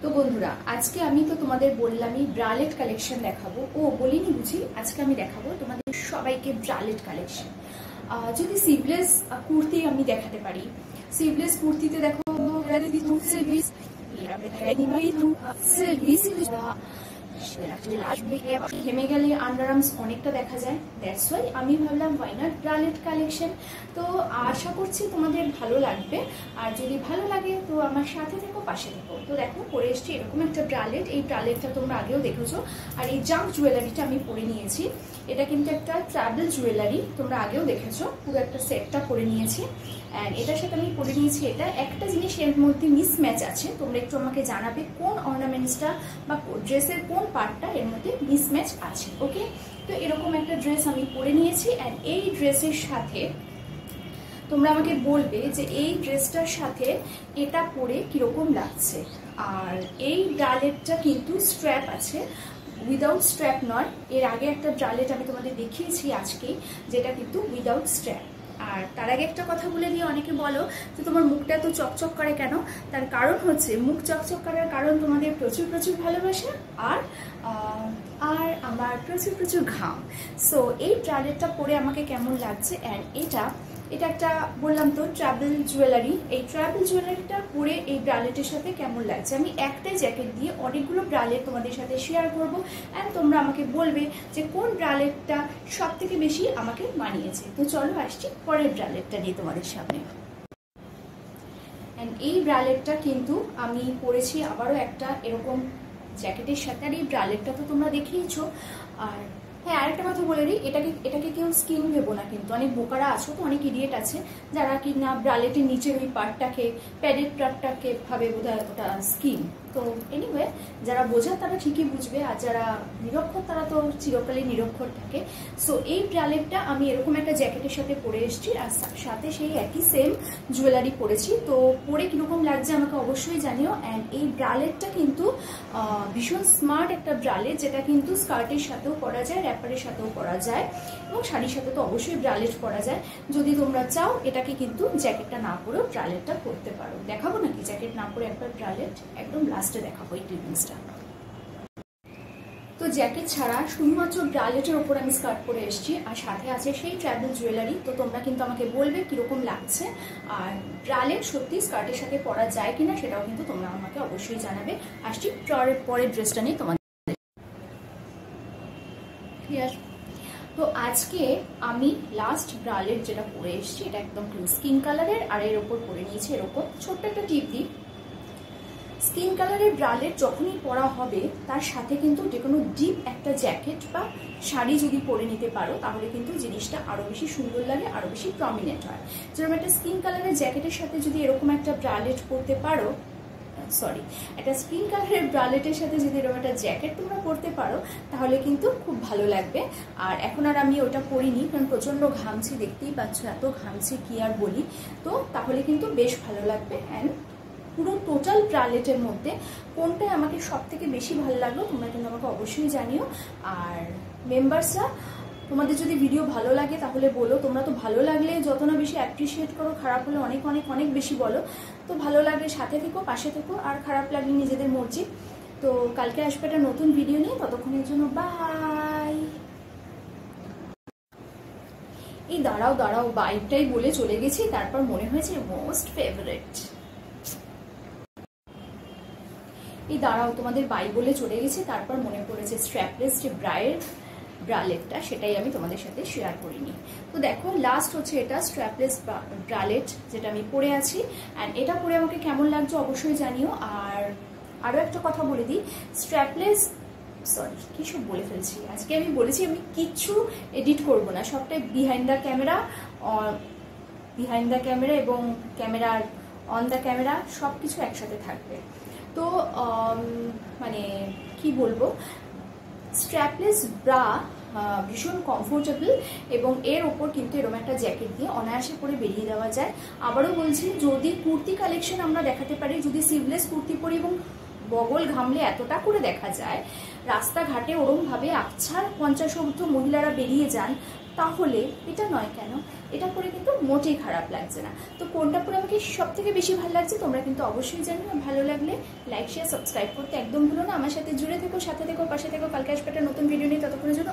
তো বন্ধুরা, আজকে আমি তো তোমাদের বললামই ব্রালেট কালেকশন দেখাবো। বলিনি বুঝি, আজকে আমি দেখাবো তোমাদের সবাইকে ব্রালেট কালেকশন। যদি সিভলেস কুর্তি আমি দেখাতে পারি, সিভলেস কুর্তিতে দেখো ঘেমে গেলে আন্ডার আর্মস অনেকটা দেখা যায়। দ্যাটস ওয়াই আমি ভাবলাম ওয়াই নট ব্রালেট কালেকশন। তো আশা করছি তোমাদের ভালো লাগবে, আর যদি ভালো লাগে তো আমার সাথে থেকো, পাশে থেকো। তো দেখো পরে এসছি এরকম একটা ব্রালেট। এই ব্রালেটটা তোমরা আগেও দেখেছো। আর এই জাঙ্ক জুয়েলারিটা আমি পরে নিয়েছি। এটা কিন্তু একটা ট্রাভেল জুয়েলারি, তোমরা আগেও দেখেছো। পুরো একটা সেটটা পরে নিয়েছি। অ্যান্ড এটার সাথে আমি পরে নিয়েছি এটা। একটা জিনিস এর মধ্যে মিসম্যাচ আছে, তোমরা একটু আমাকে জানাবে কোন অর্নামেন্টসটা বা ড্রেসের কোন পার্টটা এর মধ্যে মিসম্যাচ আছে। ওকে, তো এরকম একটা ড্রেস আমি পরে নিয়েছি। অ্যান্ড এই ড্রেসের সাথে তোমরা আমাকে বলবে যে এই ড্রেসটার সাথে এটা পরে কিরকম লাগছে। আর এই ব্রালেটটা কিন্তু স্ট্র্যাপ আছে, উইদাউট স্ট্র্যাপ নয়। এর আগে একটা ব্রালেট আমি তোমাদের দেখিয়েছি আজকেই, যেটা কিন্তু উইদাউট স্ট্র্যাপ। আর তার আগে একটা কথা বলে দিয়ে, অনেকে বলো যে তোমার মুখটা এত চকচক করে কেন। তার কারণ হচ্ছে, মুখ চকচক করার কারণ তোমাদের প্রচুর প্রচুর ভালোবাসা আর আমার প্রচুর প্রচুর ঘাম। সো এই ব্রালেটটা পরে আমাকে কেমন লাগছে। অ্যান্ড এটা একটা বললাম তো ট্রাভেল জুয়েলারি। এই ট্রাভেল জুয়েলারিটা পরে এই ব্রালেটের সাথে কেমন লাগছে। আমি একটাই জ্যাকেট দিয়ে অনেকগুলো ব্রালেট তোমাদের সাথে শেয়ার করব। অ্যান্ড তোমরা আমাকে বলবে যে কোন ব্রালেটটা সব থেকে বেশি আমাকে মানিয়েছে। তো চলো আসছি পরের ব্রালেটটা নিয়ে তোমাদের সামনে। অ্যান্ড এই ব্রালেটটা কিন্তু আমি পরেছি আবারও একটা এরকম জ্যাকেটের সাথে। আর এই ব্রালেটটা তো তোমরা দেখেইছো। আর হ্যাঁ, আরেকটা কথা বলে দিই, এটাকে কেউ স্কিন ভেবো না, কিন্তু অনেক বোকারা আছো, তো অনেক ইডিয়েট আছে যারা কি না ব্রালেটের নিচের ওই পার্টটাকে, প্যাডেড পার্টটাকে ভাবে বোধহয় ওটা স্কিন। তো এনিওয়ে, যারা বোঝা তারা ঠিকই বুঝবে, আর যারা নিরক্ষর তারা তো চিরকালই নিরক্ষর থাকে। সো এই ব্রালেটটা আমি এরকম একটা জ্যাকেটের সাথে পরে এসেছি, আর সাথে সেই একই সেম জুয়েলারি পরেছি। তো পরে কিরকম লাগছে আমাকে অবশ্যই জানিও। অ্যান্ড এই ব্রালেটটা কিন্তু ভীষণ স্মার্ট একটা ব্রালেট, যেটা কিন্তু স্কার্টের সাথেও পরা যায়, র্যাপারের সাথেও পরা যায়, এবং শাড়ির সাথে তো অবশ্যই ব্রালেট পরা যায়। যদি তোমরা চাও এটাকে কিন্তু জ্যাকেটটা না পরেও ব্রালেটটা পরতে পারো। দেখাবো নাকি জ্যাকেট না পরে একবার ব্রালেট? একদম লাস্টে দেখাবো এই ক্লিপিংসটা। তো জ্যাকেট ছাড়া শুধুমাত্র ব্রালেটের ওপর আমি স্কার্ট পরে এসেছি, আর সাথে আছে সেই ট্রাভেল জুয়েলারি। তো তোমরা কিন্তু আমাকে বলবে কিরকম লাগছে, আর ব্রালেট সত্যি স্কার্টের সাথে পরা যায় কিনা সেটাও কিন্তু তোমরা আমাকে অবশ্যই জানাবে। আসছি পরের ড্রেসটা নিয়ে তোমাদের। ক্লিয়ার? তো আজকে আমি লাস্ট ব্রালেট যেটা পরে এসেছি, এটা একদম স্কিন কালারের, আর এর ওপর পরে নিয়েছি এরকম ছোট্ট একটা টিপ দিই। স্কিন কালারের ব্রালেট যখনই পরা হবে, তার সাথে কিন্তু যে কোনো ডিপ একটা জ্যাকেট বা শাড়ি যদি পরে নিতে পারো, তাহলে কিন্তু জিনিসটা আরও বেশি সুন্দর লাগে, আরও বেশি প্রমিনেন্ট হয়। যেরকম একটা স্কিন কালারের জ্যাকেটের সাথে যদি এরকম একটা ব্রালেট পরতে পারো, একটা স্কিন কালারের ব্রালেটের সাথে যদি এরকম একটা জ্যাকেট তোমরা পরতে পারো, তাহলে কিন্তু খুব ভালো লাগবে। আর এখন আর আমি ওটা পরিনি, কারণ প্রচণ্ড ঘামছি, দেখতেই পাচ্ছ এত ঘামছি, কি আর বলি। তো তাহলে কিন্তু বেশ ভালো লাগবে। অ্যান্ড পুরো টোটাল ব্রালেটের মধ্যে কোনটাই আমাকে সব থেকে বেশি ভালো লাগলো তোমরা কিন্তু আমাকে অবশ্যই জানিও। আর মেম্বার্সরা, তোমাদের যদি ভিডিও ভালো লাগে তাহলে বলো। তোমরা তো ভালো লাগলে যত না বেশি অ্যাপ্রিসিয়েট করো, খারাপ হলে অনেক অনেক অনেক বেশি বলো। তো ভালো লাগলে সাথে থেকো, পাশে থেকো, আর খারাপ লাগলে নিজেদের মর্জি। তো কালকে আসবে একটা নতুন ভিডিও নিয়ে, ততক্ষণের জন্য বাই। এই দাঁড়াও বাইকটাই বলে চলে গেছি, তারপর মনে হয়েছে মোস্ট ফেভারিট। এই দাঁড়াও, তোমাদের বাই বলে চলে গেছে, তারপর মনে পড়েছে স্ট্র্যাপলেস যে ব্রালেটটা, সেটাই আমি তোমাদের সাথে শেয়ার করিনি। তো দেখো লাস্ট হচ্ছে এটা স্ট্র্যাপলেস ব্রালেট, যেটা আমি পরে আছি। অ্যান্ড এটা পরে আমাকে কেমন লাগছে অবশ্যই জানিও। আর আরও একটা কথা বলে দিই, স্ট্র্যাপলেস কি সব বলে ফেলছি আজকে। আমি বলেছি আমি কিচ্ছু এডিট করব না, সবটাই বিহাইন্ড দ্য ক্যামেরা এবং ক্যামেরার অন দ্য ক্যামেরা সব কিছু একসাথে থাকবে। তো মানে কি বলবো, স্ট্র্যাপলেস ব্রা ভীষণ কমফোর্টেবল, এবং এর ওপর কিন্তু এরকম একটা জ্যাকেট দিয়ে অনায়াসে করে বেরিয়ে দেওয়া যায়। আবারও বলছি, যদি কুর্তি কালেকশন আমরা দেখাতে পারি, যদি সিভলেস কুর্তি পরি এবং বগল ঘামলে এতটা করে দেখা যায়, রাস্তাঘাটে ওরমভাবে 50 মহিলারা বেরিয়ে যান, তাহলে এটা নয় কেন, এটা পরে কিন্তু মোটেই খারাপ লাগছে না। তো কোনটা পরে আমাকে সব থেকে বেশি ভালো লাগছে তোমরা কিন্তু অবশ্যই জানিও। ভালো লাগলে লাইক শেয়ার সাবস্ক্রাইব করতে একদম ভুলো না। আমার সাথে জুড়ে থেকো, সাথে থেকো, পাশে থেকো। কালকে আসবে একটা নতুন ভিডিও নিয়ে, ততক্ষণের জন্য